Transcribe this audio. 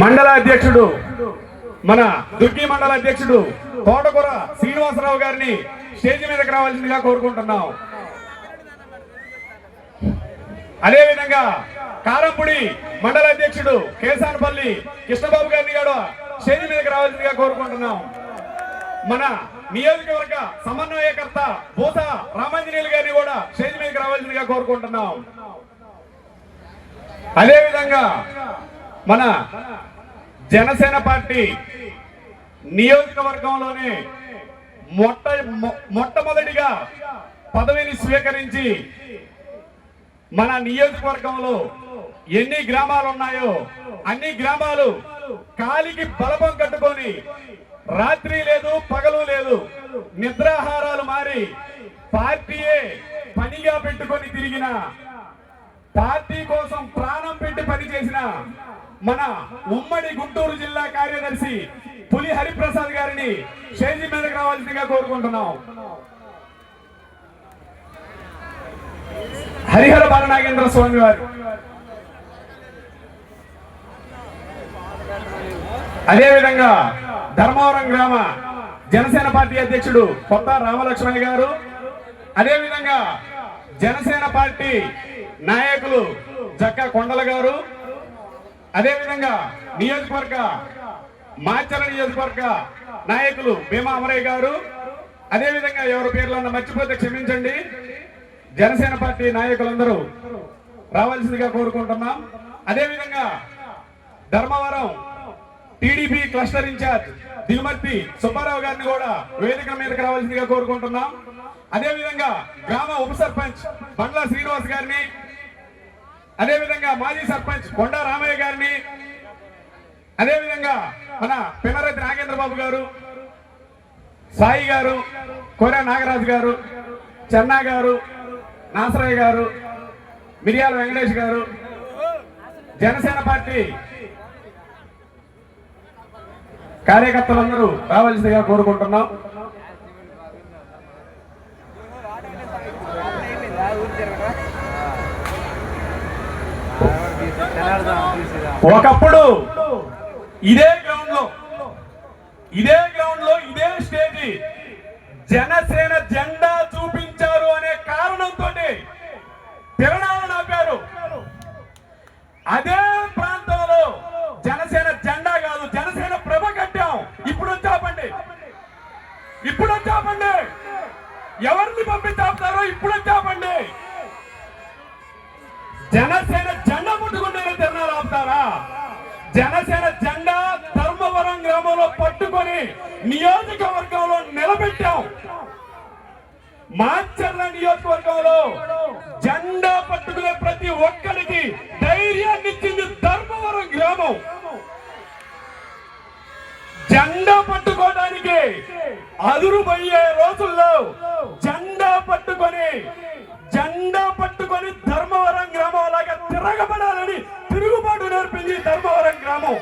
మండల అధ్యక్షుడు మన దుర్గి మండల అధ్యక్షుడు తోటకూర శ్రీనివాసరావు గారిని స్టేజ్ మీదకి రావాల్సిందిగా కోరుకుంటున్నాం. అదేవిధంగా కారంపూడి మండల అధ్యక్షుడు కేసానపల్లి కృష్ణబాబు గారిని కూడా స్టేజ్ మీదకి రావాల్సిందిగా కోరుకుంటున్నాం. మన నియోజకవర్గ సమన్వయకర్త బోస రామాంజనేయులు గారిని కూడా స్టేజ్ మీదకి రావాల్సిందిగా కోరుకుంటున్నాం. అదేవిధంగా మన జనసేన పార్టీ నియోజకవర్గంలోనే మొట్టమొదటిగా పదవిని స్వీకరించి మన నియోజకవర్గంలో ఎన్ని గ్రామాలు ఉన్నాయో అన్ని గ్రామాలు కాలికి బలపం కట్టుకొని రాత్రి లేదు పగలు లేదు నిద్రాహారాలు మారి పార్టీయే పనిగా పెట్టుకొని తిరిగిన, పార్టీ కోసం ప్రాణం పెట్టి పనిచేసిన మన ఉమ్మడి గుంటూరు జిల్లా కార్యదర్శి పులి హరిప్రసాద్ గారిని స్టేజి మీదకి రావాల్సిందిగా కోరుకుంటున్నాం. హరిహర బాలనాగేంద్ర స్వామి వారు, అదేవిధంగా ధర్మవరం గ్రామ జనసేన పార్టీ అధ్యక్షుడు కొత్త రామలక్ష్మణ్ గారు, అదేవిధంగా జనసేన పార్టీ నాయకులు జక్క కొండల గారు, అదేవిధంగా నియోజకవర్గ మాచర్ల నియోజకవర్గ నాయకులు భీమా అమరయ్య గారు, అదేవిధంగా ఎవరి పేర్లన్నా మర్చిపోతే క్షమించండి, జనసేన పార్టీ నాయకులందరూ రావాల్సిందిగా కోరుకుంటున్నాం. అదేవిధంగా Dharmavaram TDP cluster incharge Digumarthi Subbarao గారిని కూడా వేదిక మీదకి రావాల్సిందిగా కోరుకుంటున్నాం. అదేవిధంగా గ్రామ ఉప సర్పంచ్ బండ్ల శ్రీనివాస్ గారిని, అదేవిధంగా మాజీ సర్పంచ్ కొండా రామయ్య గారిని, అదేవిధంగా మన పినరతి నాగేంద్రబాబు గారు, సాయి గారు, కోరా నాగరాజు గారు, చెన్నా గారు, నాసరయ్య గారు, మిరియాల వెంకటేష్ గారు, జనసేన పార్టీ కార్యకర్తలందరూ రావాల్సిందిగా కోరుకుంటున్నాం. ఒకప్పుడు ఇదే గ్రౌండ్ లో ఇదే స్టేజి జనసేన జెండా చూపించారు అనే కారణంతో తిరణాలను ఆపారు. అదే ప్రాంతంలో జనసేన జెండా కాదు జనసేన ప్రభ కట్టాం. ఇప్పుడు చాపండి ఎవరిని పంపించాపుతారో ఇప్పుడు చాపండి. జనసేన జెండా పట్టుకుంటే తిరణాలు ఆపుతారా? జనసేన జెండా ధర్మవరం గ్రామంలో పట్టుకొని నియోజకవర్గంలో నిలబెట్టాం. మాచర్ల నియోజకవర్గంలో జెండా పట్టుకునే ప్రతి ఒక్కరికి ధైర్యాన్ని ఇచ్చింది ధర్మవరం గ్రామం. జెండా పట్టుకోవడానికి అదురుపోయే రోజుల్లో జెండా పట్టుకొని ధర్మవరం గ్రామం లాగా తిరగబడాలని తిరుగుబాటు నేర్పింది ధర్మవరం గ్రామం.